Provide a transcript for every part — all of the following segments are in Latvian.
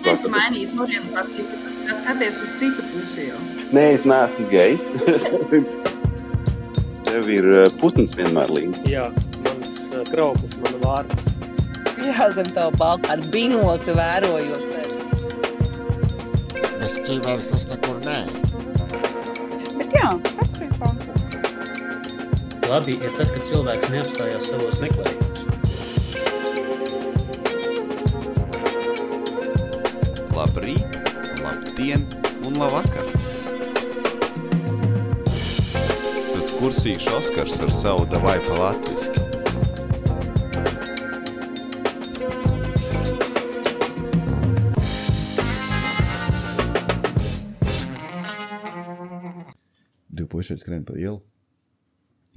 Tu esi mainījis orientāciju, bet skaties uz citu pusi jau. Nē, es neesmu gejs. Tev ir putns vienmēr līdzi. Jā, mans krauklis, mana vārda. Jā, zem tavu baltu ar binokli vērojot. Bez ķiveres es nekur nē. Bet jā, atkarībā. Labi ir tad, kad cilvēks neapstājās savos meklējumos. Labrīt, labdien un labvakar. Tas kursīšu Oskars ar savu davai pa latviski. Divi puiši skrien pa ielu.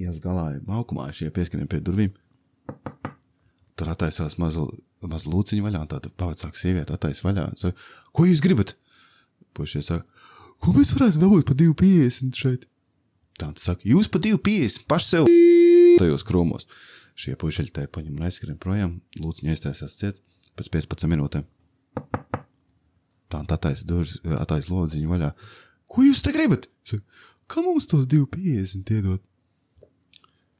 Ielas galā maukumā šie pieskrien pie durvīm. Tur attaisās mazu lūciņu vaļā, un tāda pavacāka sieviete attaisa vaļā. Saka, ko jūs gribat? Puišie saka, ko mēs varētu dabūt pa 2,50 šeit? Tāda saka, jūs pa 2,50 paši sev tajos krūmos. Šie puišeļi te paņem un aizskrien projām, lūciņu aiztaisās ciet pēc 15 minūtēm. Tāda attaisa lūciņu vaļā. Ko jūs te gribat? Saka, kā mums tos 2,50 iedot?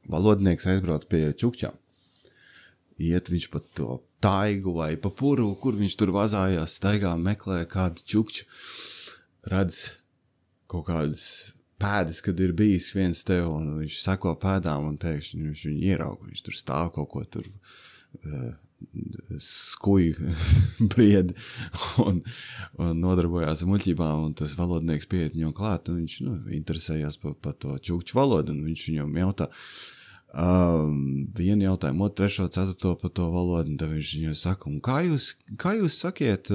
Valodnieks aizbrauc pie čukčām. Iet viņš pa to taigu vai pa puru, kur viņš tur vazājās, staigā meklē kādu čukču. Redz kaut kādas pēdas, kad ir bijis viens tev, un viņš seko pēdām, un pēkšņi viņš viņu ierauga. Viņš tur stāv kaut ko tur skuju briedi un nodarbojās ar muļķībām, un tas valodnieks pieiet viņam klāt, un viņš interesējās pa to čukču valodu, un viņš viņam jautā, vienu jautājumu, otru, trešo, ceturto pa to valodu, un tad viņš viņam saka, un kā jūs sakiet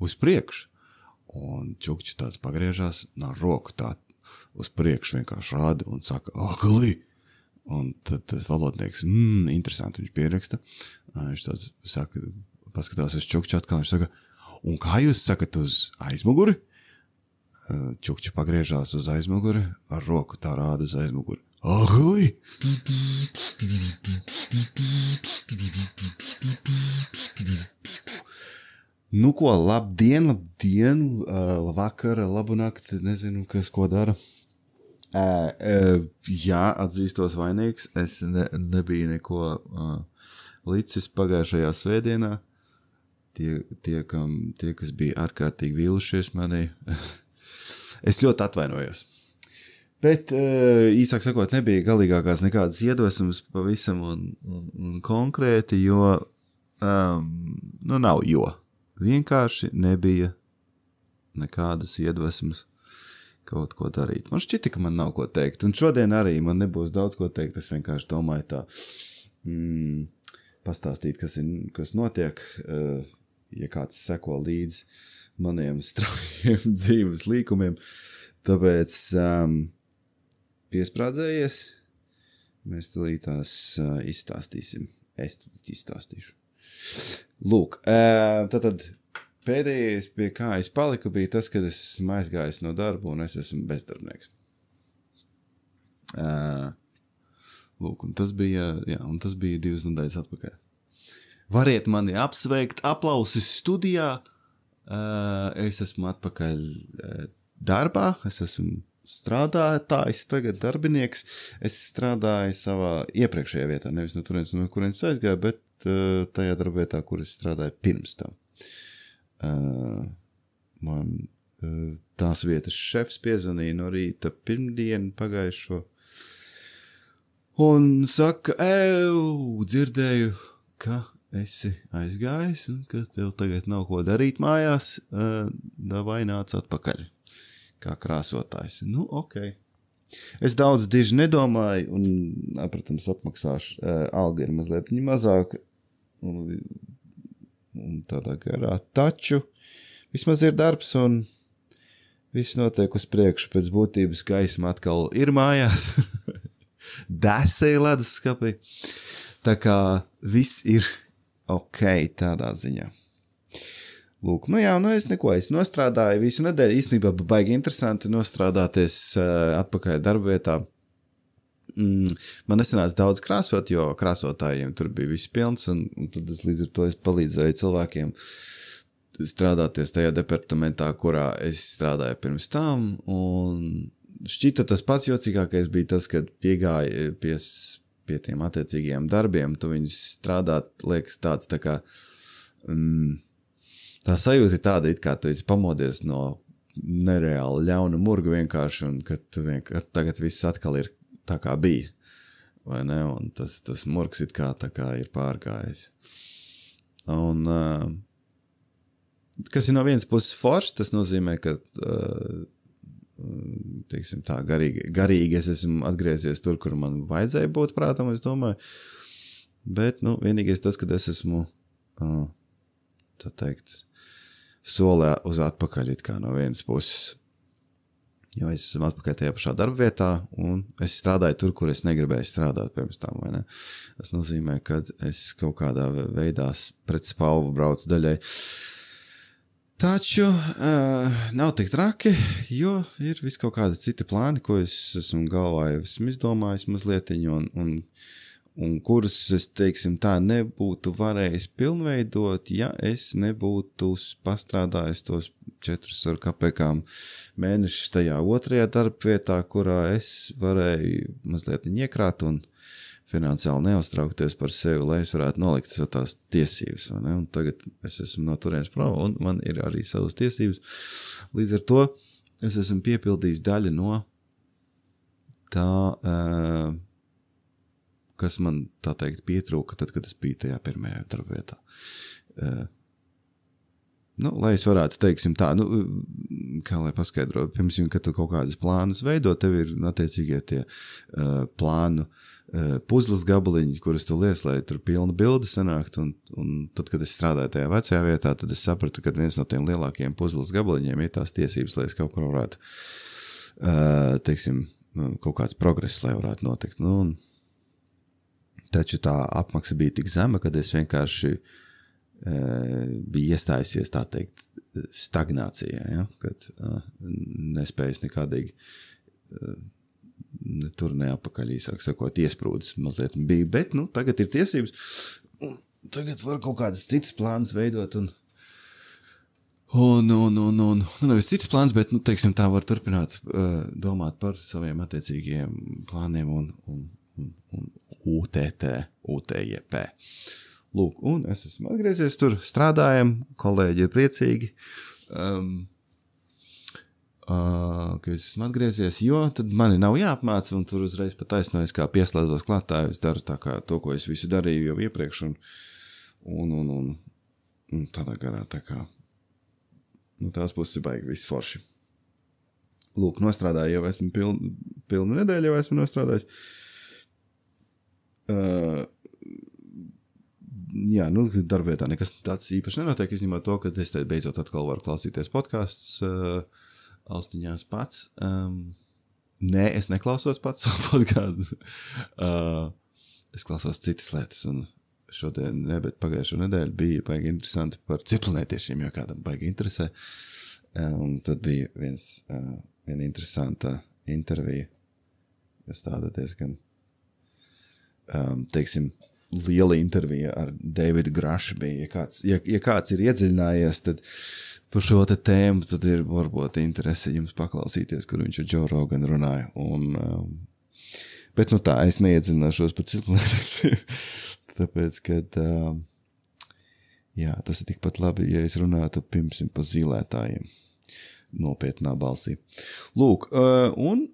uz priekšu? Un čukči tāds pagriežās, ar roku tā uz priekšu vienkārši rāda un saka, agalī! Un tad tas valodnieks, interesanti, viņš pieraksta. Viņš tāds saka, paskatās uz čukču atkal, viņš saka, un kā jūs sakat uz aizmuguri? Čukči pagriežās uz aizmuguri, ar roku tā rāda uz aizmuguri. Agalī! Nu ko, labdien, labvakar, labu nakti, nezinu, kas ko dara. Jā, atzīstos vainīgs, es nebiju neko licis pagājušajā svētdienā. Tie, kas bija ārkārtīgi vīlušies manī, es ļoti atvainojos. Bet, īsāk sakot, nebija galīgākās nekādas iedvesmas pavisam un konkrēti, jo, nav jo. Vienkārši nebija nekādas iedvesmas kaut ko darīt. Man šķita, ka man nav ko teikt, un šodien arī man nebūs daudz ko teikt, es vienkārši domāju tā pastāstīt, kas notiek, ja kāds seko līdz maniem straujiem dzīves līkumiem, tāpēc piesprādzējies, mēs tās izstāstīsim, es izstāstīšu. Lūk, tad pēdējais, pie kā es paliku, bija tas, kad es esmu aizgājis no darbu un es esmu bezdarbnieks. Lūk, un tas bija 2 nedēļas atpakaļ. Variet mani apsveikt, aplausis studijā, es esmu atpakaļ darbā, es esmu strādātājs, tagad darbinieks, es strādāju savā iepriekšējā vietā, nevis no kurienes aizgāju, bet tajā darbavietā, kur es strādāju pirms tam. Man tās vietas šefs piezvanīja no rīta pirmdienu pagājušo un saka, dzirdēju, ka esi aizgājis un ka tev tagad nav ko darīt mājās, davai nāc atpakaļ kā krāsotājs. Nu, ok. Es daudz diži nedomāju un, protams, apmaksāšu alga ir mazliet mazāk un tādā garā. Taču vismaz ir darbs un viss notiek uz priekšu. Pēc būtības gaisma atkal ir mājās. Desēja leduskapī. Tā kā viss ir ok tādā ziņā. Lūk, es nostrādāju visu nedēļu, īstenībā baigi interesanti nostrādāties atpakaļ darbavietā. Man nesanāca daudz krāsot, jo krāsotājiem tur bija viss pilns, un tad līdz ar to es palīdzēju cilvēkiem strādāties tajā departamentā, kurā es strādāju pirms tam, un šķita tas pats jocīgākais bija tas, kad piegāja pie tiem attiecīgajiem darbiem, tu viņus strādāt, liekas tāds tā kā, tā sajūta ir tāda, it kā tu esi pamodies no nereāli ļauna murga vienkārši, un kad tagad viss atkal ir tā kā bija, vai ne, un tas murgs it kā tā kā ir pārgājis. Un, kas ir no vienas puses forši, tas nozīmē, ka, teiksim tā, garīgi es esmu atgriezies tur, kur man vajadzēja būt prātam, es domāju, bet, vienīgais tas, kad es esmu, tā teikt, solē uz atpakaļ it kā no vienas puses, jo es esmu atpakaļ tajā pašā darba vietā, un es strādāju tur, kur es negribēju strādāt pirms tam, vai ne? Tas nozīmē, ka es kaut kādā veidā pret spalvu braucu daļai. Taču nav tik traki, jo ir vis kaut kādi citi plāni, ko es esmu galvā jau esmu izdomājis mazlietiņu, un kurus es, teiksim tā, nebūtu varējis pilnveidot, ja es nebūtu pastrādājis tos 4 ar kapekām mēnešus tajā otrajā darbvietā, kurā es varēju mazliet iekrāt un finansiāli neuztraukties par sevi, lai es varētu nolikt sev tās tiesības. Vai ne? Un tagad es esmu no turienes prom, un man ir arī savas tiesības. Līdz ar to es esmu piepildījis daļu no tā, kas man, tā teikt, pietrūka tad, kad es biju tajā pirmajā darbvietā. Lai es varētu, teiksim tā, kā lai paskaidro, pirms, kad tu kaut kādas plānus veido, tev ir attiecīgie tie plānu puzles gabaliņi, kurus tu liec, lai tur pilna bilde sanākt, un tad, kad es strādāju tajā vecajā vietā, tad es sapratu, ka viens no tiem lielākajiem puzles gabaliņiem ir tās tiesības, lai es kaut kur varētu, teiksim, kaut kāds progress, lai varētu notikt. Taču tā apmaksa bija tik zema, kad es vienkārši bija iestājusies, tā teikt, stagnācijā, ja? Kad nespējas nekādīgi tur neapakaļ, īsāk sakot, iesprūdis mazliet bija, bet, tagad ir tiesības, un tagad var kaut kādas citas plānas veidot, nevis citas plānas, bet, teiksim, tā var turpināt domāt par saviem attiecīgiem plāniem un UTJP. Lūk, un es esmu atgriezies tur, strādājam, kolēģi ir priecīgi, ka es esmu atgriezies, jo tad mani nav jāapmāca, un tur uzreiz pat taisnojas, kā pieslēdzos klātā, es daru tā kā to, ko es visu darīju jau iepriekš, un tādā garā, tā kā, tās puses ir baigi viss forši. Lūk, nostrādāju, jau esmu pilnu nedēļu, jau esmu nostrādājis. Jā, darbvietā nekas tāds īpaši nenotiek, izņemot to, ka es te beidzot atkal varu klausīties podcasts austiņās pats. Nē, es neklausos pats savu podcastu. Es klausos citas lietas, un šodien, bet pagājušo nedēļu bija baigi interesanti par citplanētiešiem, jo kādam baigi interesē. Un tad bija viena interesanta intervija, kas tāda diezgan teiksim, liela intervija ar Davidu Grašu bija. Ja kāds ir iedziļinājies, tad par šo te tēmu, tad ir varbūt interese jums paklausīties, kur viņš ar Joe Rogan runāja. Bet tā, es neiedziļināšos par citplanētiešiem, tāpēc, kad jā, tas ir tikpat labi, ja es runātu pirmsim par zīlētājiem nopietnā balsī. Lūk, un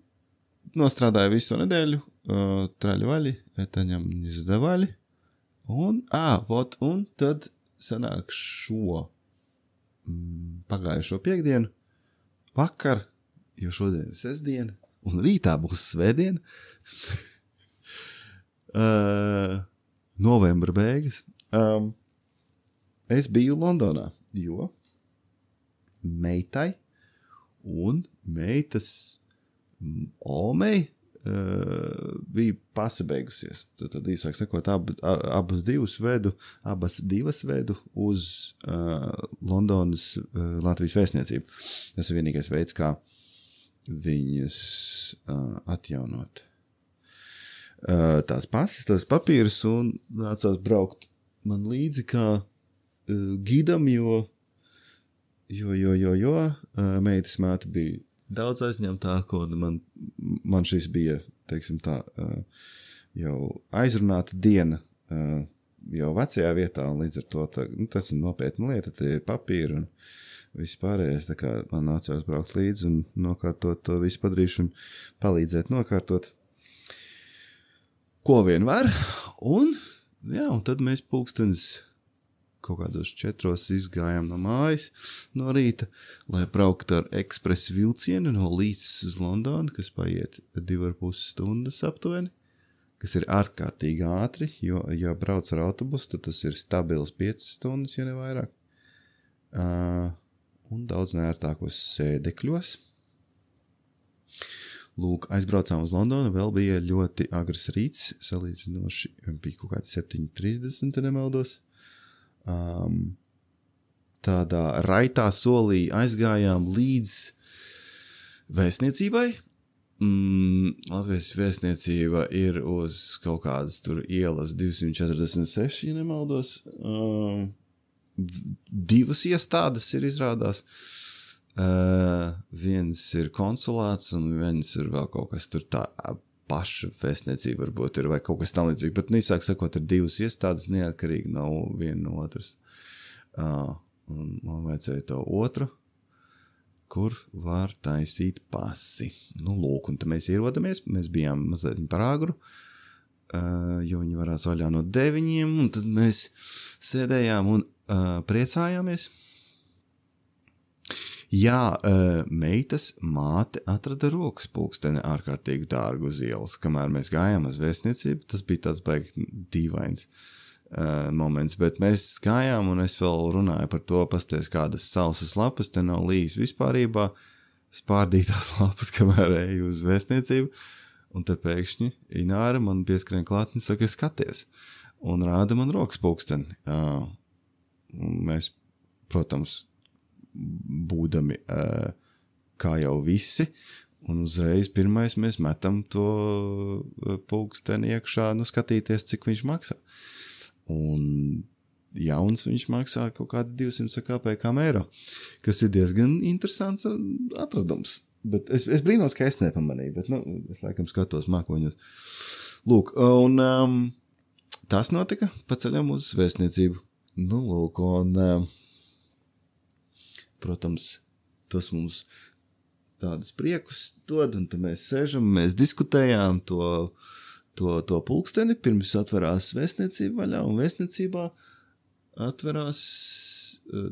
nostrādāju visu nedēļu, traļvaļi, etaņam izdavali, un tad sanāk šo pagājušo piekdienu vakar, jo šodien ir sestdiena, un rītā būs svētdiena, novembra beigas, es biju Londonā, jo meitai un meitas omei bija pasabeigusies. Tad īsāk sakot, abas divas vedu uz Londonas Latvijas vēstniecību. Tas ir vienīgais veids, kā viņus atjaunot. Tās pasas, tās papīras, un nācās braukt man līdzi kā gidam, jo meitas māte bija daudz aizņemtāka, un man šis bija, teiksim tā, jau aizrunāta diena jau vecajā vietā, un līdz ar to tas ir nopietna lieta, tie ir papīri un viss pārējais, tā kā man nācās braukt līdzi un nokārtot to visu padarīšu un palīdzēt nokārtot, ko vien var, un tad mēs pulkstenis kaut kādos 4 izgājām no mājas no rīta, lai brauktu ar ekspresu vilcienu no Līdzes uz Londonu, kas paiet 2,5 stundas aptuveni, kas ir ārkārtīgi ātri, jo, ja brauc ar autobusu, tad tas ir stabils 5 stundas, ja ne vairāk. Un daudz neērtākos sēdekļos. Lūk, aizbraucām uz Londonu, vēl bija ļoti agrs rīts, salīdzinoši bija kaut kādi 7:30, nemaldos. Tādā raitā solī aizgājām līdz vēstniecībai. Latvijas vēstniecība ir uz kaut kādas tur ielas 246, ja nemaldos. 2 iestādes ir izrādās. Viens ir konsulāts un viens ir vēl kaut kas tur tā paša vēstniecība varbūt ir vai kaut kas tam līdzīgi, bet īsāk sakot, ir 2 iestādes neatkarīgi nav viena no otras. Un man vajadzēja to otru, kur var taisīt pasi. Nu, lūk, un tad mēs ierodamies, mēs bijām mazliet par agru, jo viņi varētu vaļā no 9, un tad mēs sēdējām un priecājāmies. Jā, meitas māte atrada rokas pulksteni ārkārtīgi dārgu uz ielas, kamēr mēs gājām uz vēstniecību. Tas bija tāds baigi dīvains moments, bet mēs gājām un es vēl runāju par to, pasties kādas sausas lapas, te nav līs vispārībā, spārdītās lapas, kamēr eju uz vēstniecību, un te pēkšņi Ināra man pieskrien klāt un saka, skaties, un rāda man rokas pulksteni. Mēs, protams, būdami kā jau visi, un uzreiz pirmais mēs metam to pulksteni iekšā, skatīties, cik viņš maksā. Un jauns viņš maksā kaut kādi 200 kāpēkām eiro, kas ir diezgan interesants atradums. Bet es brīnos, ka es nepamanīju, bet es laikam skatos mākoņos. Lūk, un tas notika pa ceļam uz vēstniecību. Nu, lūk, un protams, tas mums tādus priekus dod, un tad mēs sēžam, mēs diskutējām to pulksteni, pirms atverās vēstniecība vaļā, un vēstniecībā atverās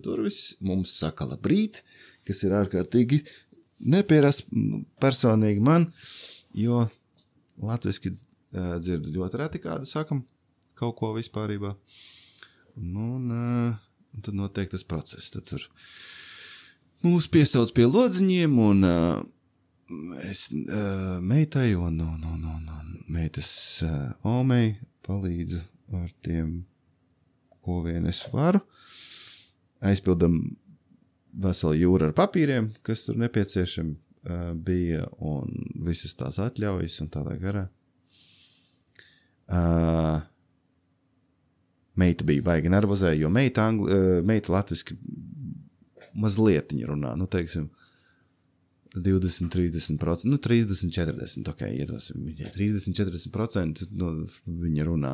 durvis, mums saka labrīt, kas ir ārkārtīgi nepierast personīgi man, jo latviski dzirdu ļoti reti kādu sakam, kaut ko vispārībā. Nu, un tad notiek tas process, tad tur mūs piesauc pie lodziņiem, un es meitai un meitas omei palīdzu ar tiem, ko vien es varu. Aizpildam veselu jūru ar papīriem, kas tur nepieciešami bija, un visas tās atļaujas un tādā garā. Meita bija baigi nervozē, jo meita latviski mazlietiņi runā, teiksim, 20-30%, 30-40%, ok, iedosim, 30-40% viņa runā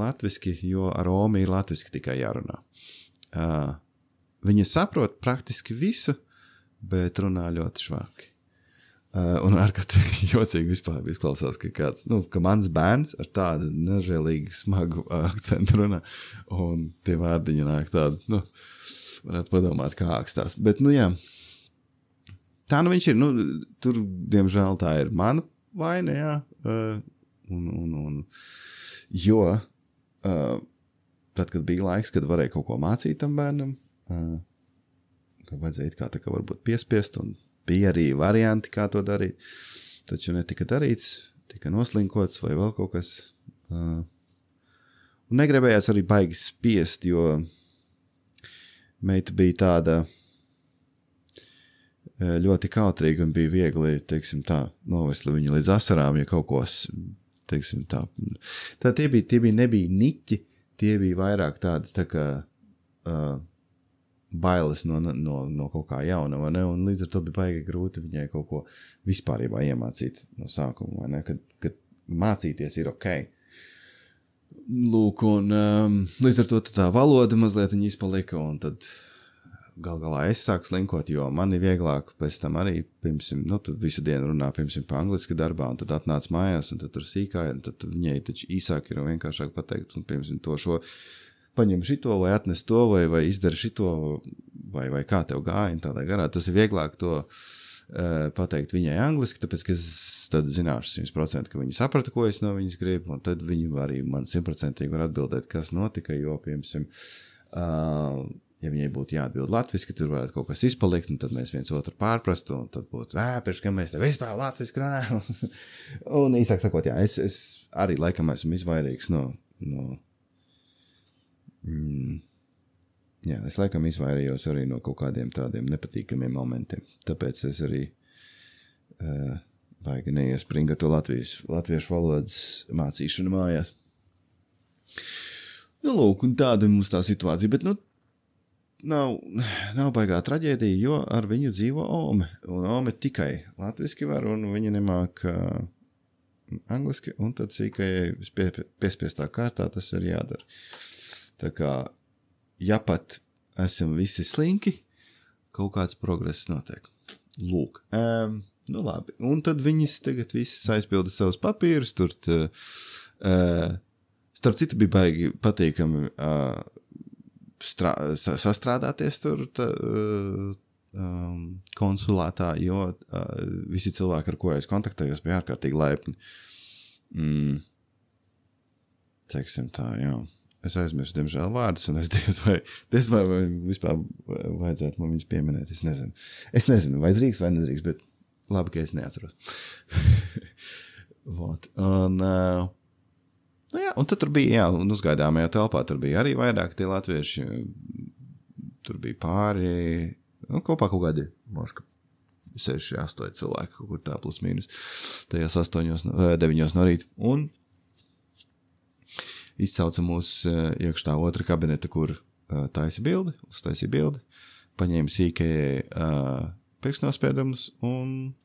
latviski, jo ar Omi ir latviski tikai jārunā. Viņa saprot praktiski visu, bet runā ļoti švaki. Un ārkārtīgi jocīgi vispār izklausās, ka kāds, ka mans bērns ar tādu nežēlīgi smagu akcentu runā, un tie vārdiņi nāk tādu, varētu padomāt, kā ākstās. Bet, jā, tā viņš ir, tur, diemžēl, tā ir mana vaina, jā, jo, tad, kad bija laiks, kad varēja kaut ko mācīt tam bērnam, ka vajadzēja kā tā kā varbūt piespiest, un bija arī varianti, kā to darīt, taču netika darīts, tika noslinkots vai vēl kaut kas. Un negribējās arī baigi spiest, jo meita bija tāda ļoti kautrīga un bija viegli, teiksim tā, novest viņu līdz asarām, ja kaut kos, teiksim tā. Tā tie bija nebija niķi, tie bija vairāk tādi tā kā bailes no kaut kā jauna, vai ne? Un līdz ar to bija baigi grūti viņai kaut ko vispārībā iemācīt no sākuma, vai ne? Kad mācīties ir ok. Lūk, un līdz ar to tā valoda mazliet viņa izpalika, un tad galā es sāku slinkot, jo man ir vieglāk pēc tam arī, piemēram, tad visu dienu runā, piemēram, pa angliski darbā, un tad atnāc mājās, un tad tur sīkāja, un tad viņai taču īsāk ir vienkāršāk pateikt, un, piemēram, to šo paņem šito, vai atnes to, vai izdara šito, vai kā tev gāja, un tādā garā. Tas ir vieglāk to pateikt viņai angliski, tāpēc, ka es tad zināšu 100%, ka viņi saprata, ko es no viņas gribu, un tad viņi arī man 100% var atbildēt, kas notika, jo, piemēram, ja viņai būtu jāatbild latviski, tur varētu kaut kas izpalikt, un tad mēs viens otru pārprastu, un tad būtu, pirms, ka mēs te vispār latviski runājam. Un īsāk sakot, jā, es arī laikam esmu izvairīgs es laikam izvairījos arī no kaut kādiem tādiem nepatīkamiem momentiem. Tāpēc es arī baigi neiespringu ar to latviešu valodas mācīšanu mājās. Nu, lūk, un tāda mums tā situācija, bet, nav baigā traģēdija, jo ar viņu dzīvo Ome, un Ome tikai latviski var, un viņa nemāk angliski, un tad sīkai piespiestā kārtā tas ir jādara. Tā kā, ja pat esam visi slinki, kaut kāds progress notiek. Lūk. Nu labi. Un tad viņas tagad visas aizpilda savus papīrus, tur starp citu bija baigi patīkami sastrādāties tur konsulātā, jo visi cilvēki, ar ko es kontaktējos, bija ārkārtīgi laipni. Teiksim tā, jā. Es aizmirstu, diemžēl, vārdus, un es diez vai vispār vajadzētu man viņus pieminēt. Es nezinu, vai drīkst vai nedrīkst, bet labi, ka es neatceros. Vot. Un, un tad tur bija, un uzgaidāmajā telpā tur bija arī vairāk tie latvieši. Tur bija pāri, kopā kaut kādi, možda 6-8 cilvēki, kaut kur tā plus mīnus, tajās 9 no rīta. Un izsauca mūs iekšā otra kabineta, kur uztaisīja bildi, paņēma sīkajai pirkstnospiedumus, un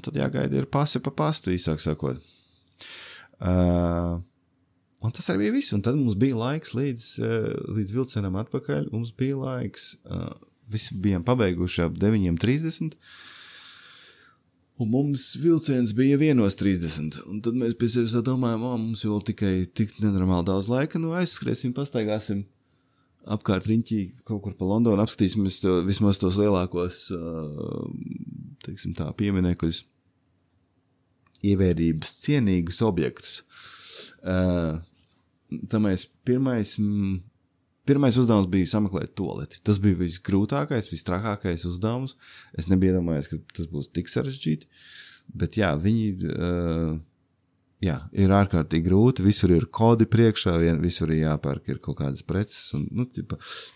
tad jāgaida ir pasi pa pastu, īsāk sakot. Un tas arī bija viss, un tad mums bija laiks līdz vilcienam atpakaļ, mums bija laiks, visi bijām pabeiguši ap 9:30, un mums vilciens bija 1:30, un tad mēs pie sevis domājam, mums vēl tikai tik nenormāli daudz laika, aizskriesim, pastaigāsim apkārt riņķī kaut kur pa Londonu, apskatīsim vismaz tos lielākos, teiksim tā, pieminekļus, ievērības cienīgus objektus. Tā mēs Pirmais uzdevums bija sameklēt tualeti. Tas bija visgrūtākais, vistrakākais uzdevums. Es nebiju iedomājies, ka tas būs tik sarežģīti. Bet jā, viņi ir ārkārtīgi grūti. Visur ir kodi priekšā, visur ir jāpērk ir kaut kādas preces. Un,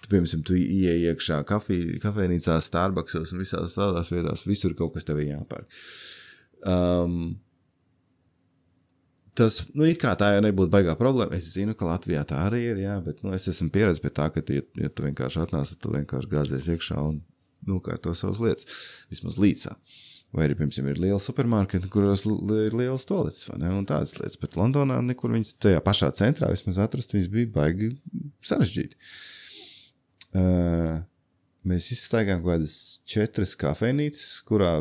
piemēram, tu ieej iekšā kafejnīcās, Starbucksos un visās tādās vietās. Visur kaut kas tev jāpērk. Tas, it kā tā jau nebūtu baigā problēma. Es zinu, ka Latvijā tā arī ir, jā, bet, es esmu pieredzi pie tā, ka, ja tu vienkārši atnāc, tad tu vienkārši gāzies iekšā un nokārto savas lietas, vismaz līdzā. Vai arī, piemēram, ir liela supermarketa, kuros ir lielas toaletes, vai ne, un tādas lietas, bet Londonā nekur viņas tajā pašā centrā vismaz atrast, viņas bija baigi sarežģīti. Mēs izstaigājām kaut kādas 4 kafejnīcas, kurā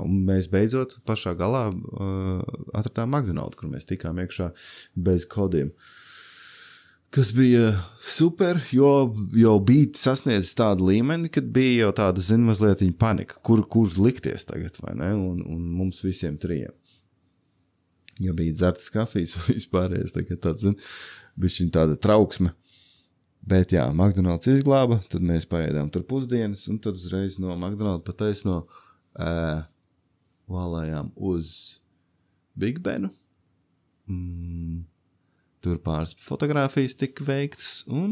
mēs beidzot pašā galā atradām McDonald's, kur mēs tikām iekšā bez kodiem. Kas bija super, jo bija sasniedzis tādu līmeni, kad bija jau tāda, mazliet panika, kur likties tagad, vai ne, un mums visiem 3. Jo bija dzertas kafijas un vispārējais, tagad tāds, bišķiņ tāda trauksme. Bet jā, McDonald's izglāba, tad mēs paēdām tur pusdienas, un tad uzreiz no McDonald's pataisno valājām uz Big Benu. Tur pāris fotogrāfijas tika veiktas, un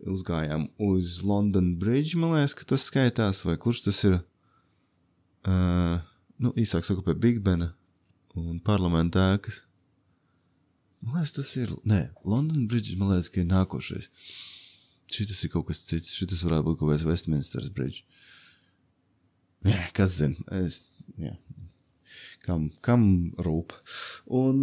uzgājām uz London Bridge, man liekas, ka tas skaitās, vai kurš tas ir, īsāk saku pie Big Bena un parlamenta ēkas. Man liekas, tas ir, London Bridge, man liekas, ka ir nākošais. Šitas ir kaut kas cits. Šitas varētu būt kaut kāds Westminsters Bridge. Jā, kas zin. Jā. Kam rūp. Un,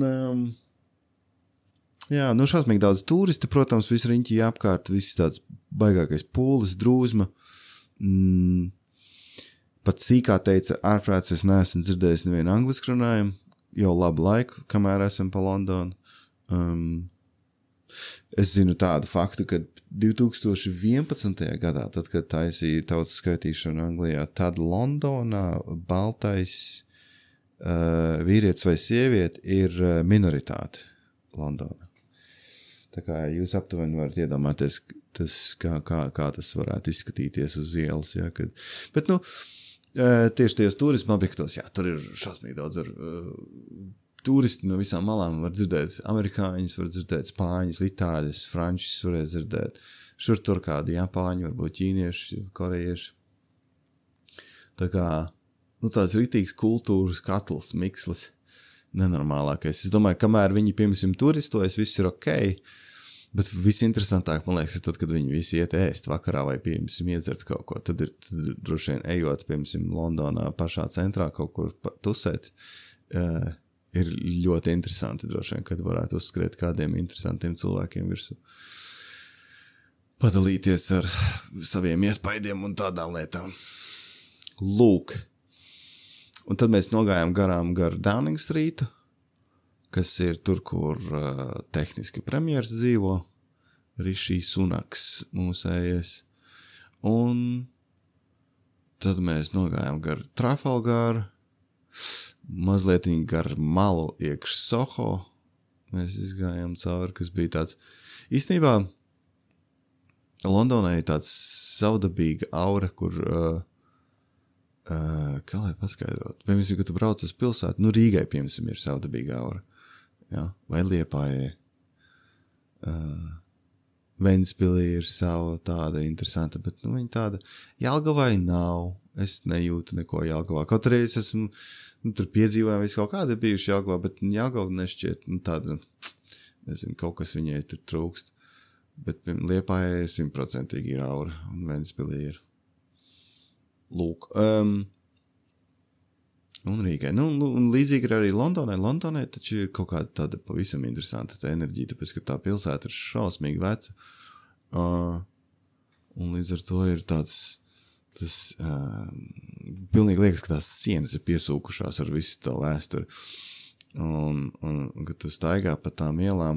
jā, nu šausmīgi daudz turisti, protams, visu riņķī apkārt, viss tāds baigākais pūlis, drūzma. Pat sīkā teica, ārprāts es neesmu dzirdējis nevienu angliski runājumu, jau labu laiku, kamēr esam pa Londonu. Es zinu tādu faktu, ka 2011. gadā, tad, kad taisīja tautas skaitīšanu Anglijā, tad Londonā baltais vīrietis vai sieviete ir minoritāte Londonā. Tā kā jūs aptuveni varat iedomāties, kā tas varētu izskatīties uz ielas. Ja, bet, nu, tieši tajos turisma objektos, jā, tur ir šausmīgi daudz turisti no visām malām var dzirdēt amerikāņus, var dzirdēt spāņus, itāļus, frančus, varēs dzirdēt. Šur tur kādi japāņi, varbūt ķīnieši, korejieši. Tā kā, nu tāds rītīgs kultūras katls, mikslis, nenormālākais. Es domāju, kamēr viņi, piemēram, turistojas, viss ir okei, bet visinteresantāk, man liekas, ir tad, kad viņi visi iet ēst vakarā vai, piemēram, iedzert kaut ko. Tad ir droši vien ejot, piemēram, Londonā pašā centrā kaut kur tusēt, ir ļoti interesanti droši vien, kad varētu uzskriet kādiem interesantiem cilvēkiem virsū. Padalīties ar saviem iespaidiem un tādām lietām. Lūk. Un tad mēs nogājām garām gar Downing Streetu, kas ir tur, kur tehniski premjers dzīvo, Rishi Sunaks mūsējies. Un tad mēs nogājām gar Trafalgaru, mazliet gar malu iekš Soho. Mēs izgājām cauri, kas bija tāds. Īstenībā Londonai ir tāds savdabīga aura, kur, kā lai paskaidrot, piemēram, kad tu brauc uz pilsētu, nu Rīgai, piemēram, ir savdabīga aura. Ja? Vai Liepājai. Ventspilī ir sava tāda interesanta, bet nu viņa tāda Jelgavai nav. Es nejūtu neko Jelgavā. Kaut arī es esmu, tur piedzīvojām visu kaut kādi bijuši Jelgavā, bet Jelgava nešķiet, tāda, nezinu, kaut kas viņai tur trūkst. Bet Liepājai 100% ir aura, un Ventspilī ir. Lūk. Un Rīgai. Nu, un līdzīgi ir arī Londonai. Londonai taču ir kaut kāda tāda pavisam interesanta tā enerģija, tāpēc, ka tā pilsēta ir šausmīgi veca. Un līdz ar to ir tāds pilnīgi liekas, ka tās sienas ir piesūkušās ar visu to vēsturi. Un kad tu staigā pa tām ielām,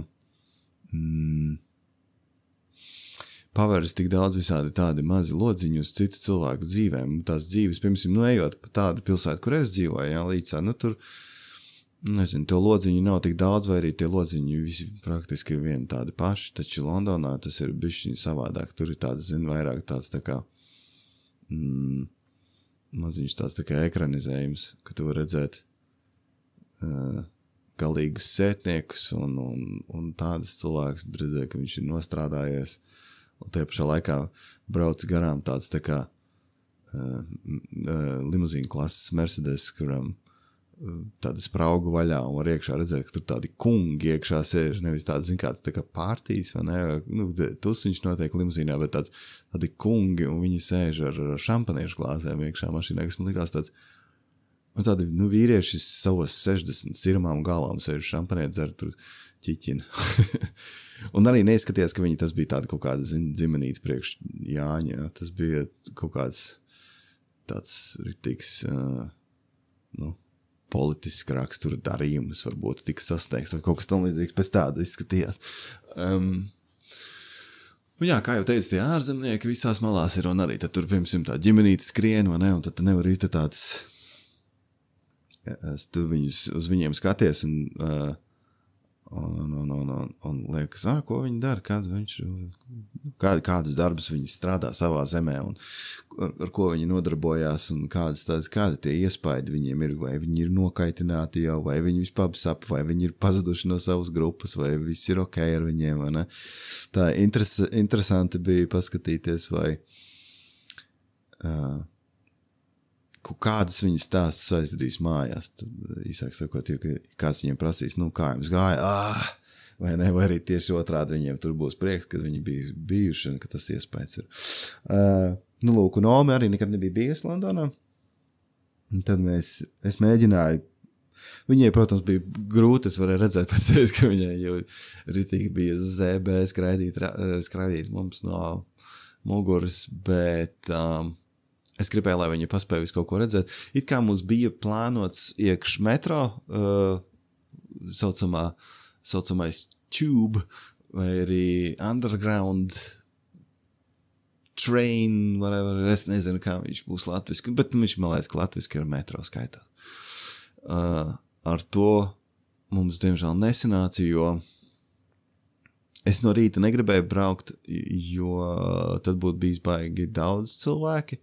paveras tik daudz visādi tādi mazi lodziņi uz citu cilvēku dzīvēm. Tās dzīves, piemēram, nu ejot pa tādu pilsētu, kur es dzīvoju, jā, līdzā, nu tur, nezinu, to lodziņu nav tik daudz, vai arī tie lodziņi visi praktiski ir vieni tādi paši, taču Londonā tas ir bišķiņi savādāk. Tur ir tāds, zinu, vairāk tāds tā kā maziņš tāds tā kā ekranizējums, ka tu var redzēt galīgus sētniekus un tādas cilvēkus, redzēt, ka viņš ir nostrādājies, un tajā pašā laikā brauc garām tāds tā kā limuzīna klases Mercedes, kuram tāda spraugu vaļā un var iekšā redzēt, ka tur tādi kungi iekšā sēž, nevis tāds, zin kāds tā kā pārtīs, vai ne, nu, tusiņš notiek limuzīnā, bet tādi kungi, un viņi sēž ar šampaniešu glāzēm iekšā mašīnā, kas man likās tāds, un tādi, nu, vīrieši savos 60 sirmām galvām sēž šampaniet, dzer tur ķiķina. Un arī neizskatījās, ka viņi tas bija tāda kaut kāda, zin, dzimenīta priekš Jāņa, ja? Tas bija kaut kāds tāds ritīgs, nu, politisks rakstura darījums, varbūt tika sasniegts, vai kaut kas tam līdzīgs pēc tāda izskatījās. Jā, kā jau teicu, tie ārzemnieki visās malās ir, un arī tad tur, piemēram, tā ģimenīte skrien, vai ne, un tad tu nevar īsti tāds, tu viņus, uz viņiem skaties, un liekas, ko viņi dara, kādas darbas viņi strādā savā zemē, un ar ko viņi nodarbojās, un kādi tie iespaidi viņiem ir, vai viņi ir nokaitināti jau, vai viņi vispār sap, vai viņi ir pazuduši no savas grupas, vai viss ir ok ar viņiem, vai ne? Tā interesanti bija paskatīties, vai kādus viņas stāstus aizvedīs mājās. Tad īsāk sakot, ja kāds viņiem prasīs, nu, kā jums gāja, vai ne, vai arī tieši otrādi viņiem tur būs prieks, kad viņi bija bijuši un ka tas iespējas ir. Nu, lūk, un Omi arī nekad nebija bijusi Londonā. Un tad es mēģināju. Viņai, protams, bija grūti, es varēju redzēt pēc sevis, ka viņai jau ritīgi bija ZB skraidīt mums no muguras, bet es gribēju, lai viņa paspēja visu kaut ko redzēt. It kā mums bija plānots iekš metro, saucamais tube, vai arī underground train, whatever, es nezinu, kā viņš būs latviski, bet viņš man liekas, ka latviski ir metro skaitā. Ar to mums, diemžēl, nesanāca, jo es no rīta negribēju braukt, jo tad būtu bijis baigi daudz cilvēki,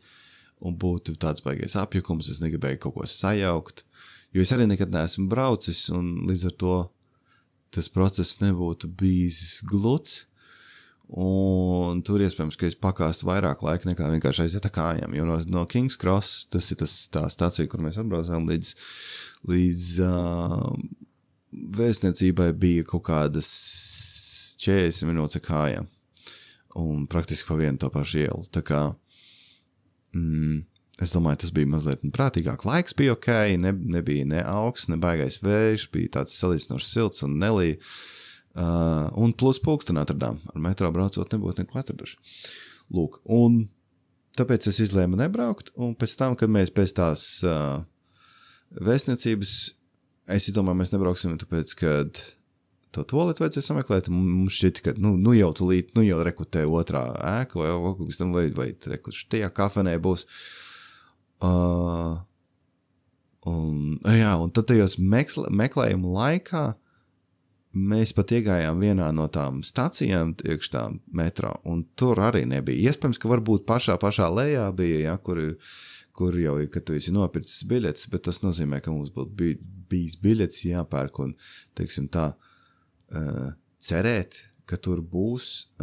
un būtu tāds baigais apjukums, es negribēju kaut ko sajaukt, jo es arī nekad neesmu braucis, un līdz ar to tas process nebūtu bijis gluds, un tur iespējams, ka es pakāstu vairāk laika nekā vienkārši aiziet ar kājām, jo no King's Cross, tas ir tā stacija, kur mēs atbraucām, līdz vēstniecībai bija kaut kādas 40 minūtes ar kājām, un praktiski pa vienu to pašu ielu, tā kā es domāju, tas bija mazliet prātīgāk. Laiks bija ok, nebija ne augsts, ne baigais vējš, bija tāds salīdzinoši silts un nelīja. Un plus pulksten atradām. Ar metro braucot nebūtu neko atraduši. Lūk, un tāpēc es izlēmu nebraukt, un pēc tam, kad mēs pēc tās vēstniecības, es domāju, mēs nebrauksim, tāpēc, kad to toaletu vajadzēja sameklēt, mums šķiet, ka nu jau tulīt, nu jau rekutē otrā ēka, vai rekut štajā kafenē būs. Un tad tajos meklējumu laikā mēs pat iegājām vienā no tām stacijām iekš tām metro, un tur arī nebija. Iespējams, ka varbūt pašā lejā bija, ja, kur jau, kad tu esi nopircis biļetes, bet tas nozīmē, ka mums būtu bijis biļetes jāpērk, un, teiksim tā, cerēt, ka tur būs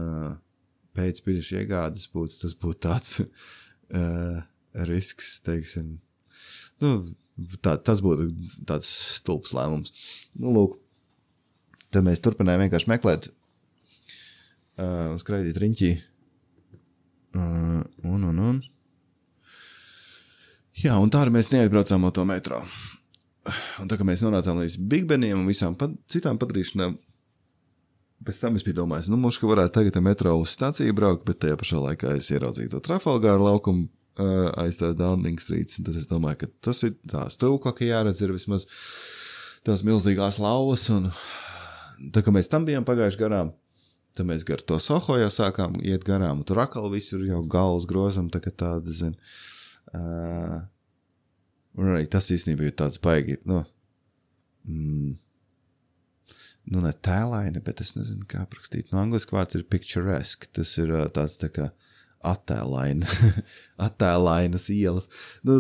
pēc biļešu iegādes tas būtu tāds risks, teiksim. Nu, tas būtu tāds stulbs lēmums. Nu, lūk, tad mēs turpinājām vienkārši meklēt skraidīt riņķī. Un. Jā, un tā arī mēs neaizbraucām no to metro. Un tā, ka mēs nonācām līdz Big Beniem un visām citām padarīšanām, pēc tam es biju domājis, muš, ka varētu tagad metro uz staciju braukt, bet tajā pašā laikā es ieraudzīju to Trafalgar laukumu aiz tā Downing Streets, un tad es domāju, ka tas ir tā strūkla, ka jāredz ir vismaz tās milzīgās lauvas, un tā, ka mēs tam bijām pagājuši garām, tad mēs gar to Soho jau sākām iet garām, un tur akal visur jau galvas grozam, tā kā tāda, zin, un arī tas īstenībā ir tāds baigi, ne tēlaini, bet es nezinu, kā aprakstīt. No angliski vārds ir picturesque, tas ir tāds tā kā attēlainas ielas.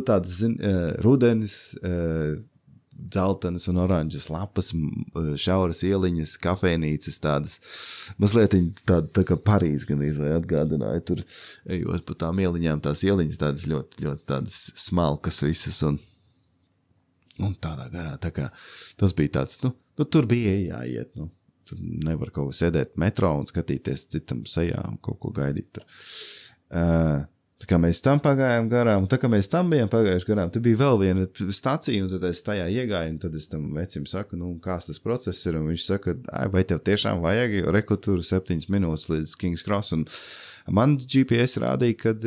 Tāds, rudenis, dzeltenas un oranžas lapas, šauras ieliņas, kafejnīcas, tādas mazliet tā kā Parīz gan izvēl atgādināja, tur ejot pa tām ieliņām, tās ieliņas tādas ļoti, ļoti tādas smalkas visas un tādā garā, tā kā tas bija tāds, tur bija jāiet, tur nevar kaut ko sēdēt metro un skatīties citam sejā un kaut ko gaidīt tur. Tā kā mēs tam pagājām garām, un tā kā mēs tam bijām pagājuši garām, tad bija vēl viena stacija, un tad es tajā iegāju, un tad es tam vecim saku, kāds tas process ir, un viņš saka, vai tev tiešām vajag, jo reku tur 7 minūtes līdz King's Cross, un man GPS rādīja, kad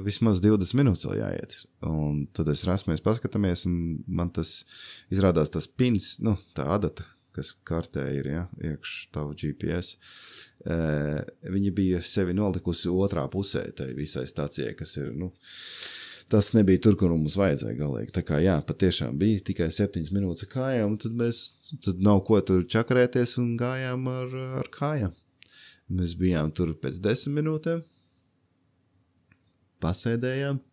vismaz 20 minūtes vēl jāiet, un tad es mēs paskatāmies, un man tas izrādās tas pins, tā adata, kas kartē ir, ja, iekš tavu GPS, viņa bija sevi nolikusi otrā pusē tai visai stacijai, kas ir, tas nebija tur, kur mums vajadzēja galīgi. Tā kā, jā, patiešām bija tikai 7 minūtes ar kājām, un tad nav ko tur čakarēties un gājām ar kājām. Mēs bijām tur pēc 10 minūtēm, pasēdējām,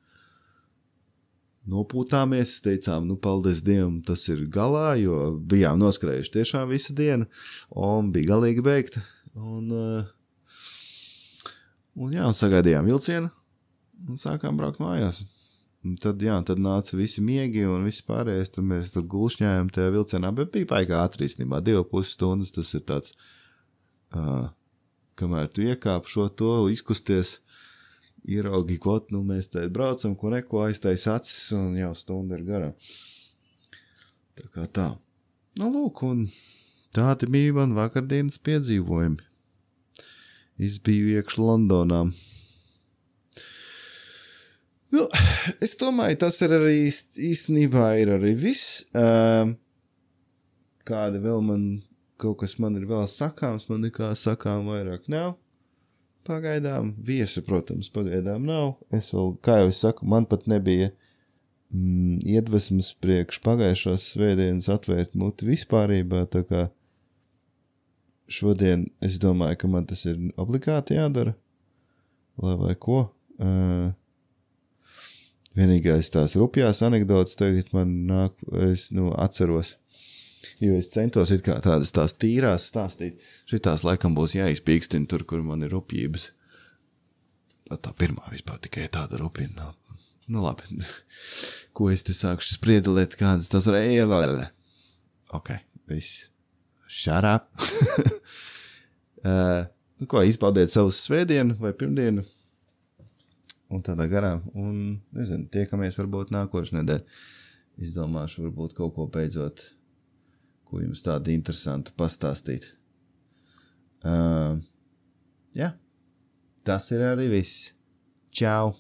nopūtāmies, teicām, paldies Dievam, tas ir galā, jo bijām noskrējuši tiešām visu dienu, un bija galīgi beigta. Un sagaidījām vilcienu, un sākām braukt mājās. Un tad nāca visi miegi un visi pārējais, tad mēs tur gulšņājām tajā vilcienā, bet bija baigā ātri īstenībā, 2,5 stundas, tas ir tāds kamēr tu iekāp šo to, izkusties, ieraugi kot, nu mēs te braucam, ko neko aiztais acis un jau stunda ir garā. Tā kā tā. Nu, lūk, un tādi bija man vakardienas piedzīvojumi. Es biju iekš Londonā. Nu, es domāju, tas ir arī īstenībā ir arī viss. Kāda vēl man, kaut kas man ir vēl sakāms, man nekā sakām vairāk nav. Pagaidām, viesi, protams, pagaidām nav. Es vēl, kā jau es saku, man pat nebija iedvesmas priekš pagājušās svētdienas atvērt muti vispārībā, tā kā šodien es domāju, ka man tas ir obligāti jādara, lai vai ko. Vienīgais tās rupjās anekdotas tagad man nāk, es, atceros, jo es centos it kā tādas tās tīrās stāstīt. Šitās laikam būs jāizpīkstina tur, kur man ir rupjības. Tā pirmā vispār tikai tāda rupina. Nu labi, ko es te sākšu spriedelēt, kādas tas var... Ok, viss. Shut up. Nu ko, izbaudiet savu svētdienu vai pirmdienu. Un tādā garā. Un, nezinu, tiekamies varbūt nākošu nedēļu. Izdomāšu varbūt kaut ko beidzot, ko jums tādu interesantu pastāstīt. Jā, tas ir arī viss. Čau!